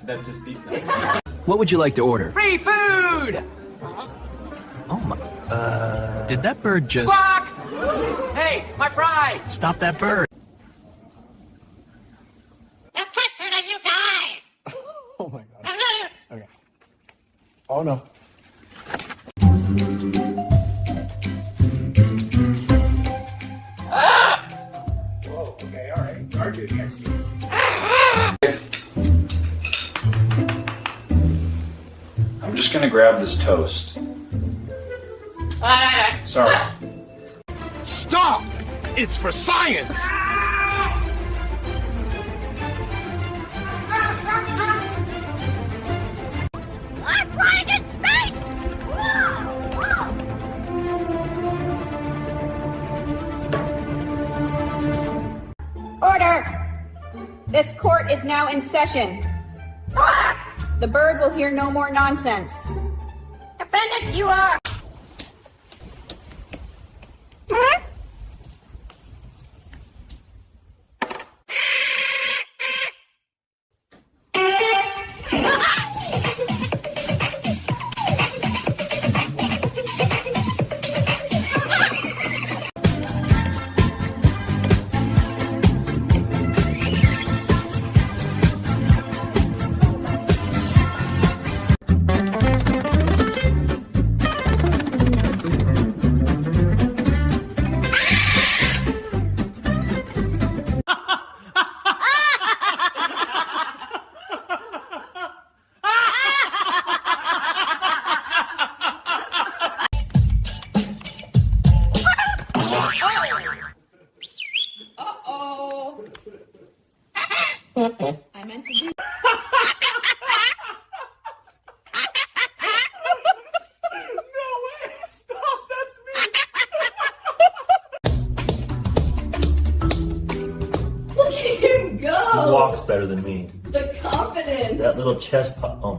That's his piece now. What would you like to order? Free food! Oh my... Did that bird just... Squawk! Hey, my fry! Stop that bird! The closer that you die! Oh my god. Okay. Oh no. Whoa, okay, alright. Our duty, I see. I'm just gonna grab this toast. Sorry. Stop! It's for science! I'm flying in space! Whoa! Order! This court is now in session. The bird will hear no more nonsense. Defendant, you are... Uh-oh. I meant to do... Look at him go! He walks better than me. The confidence! That little chest pop.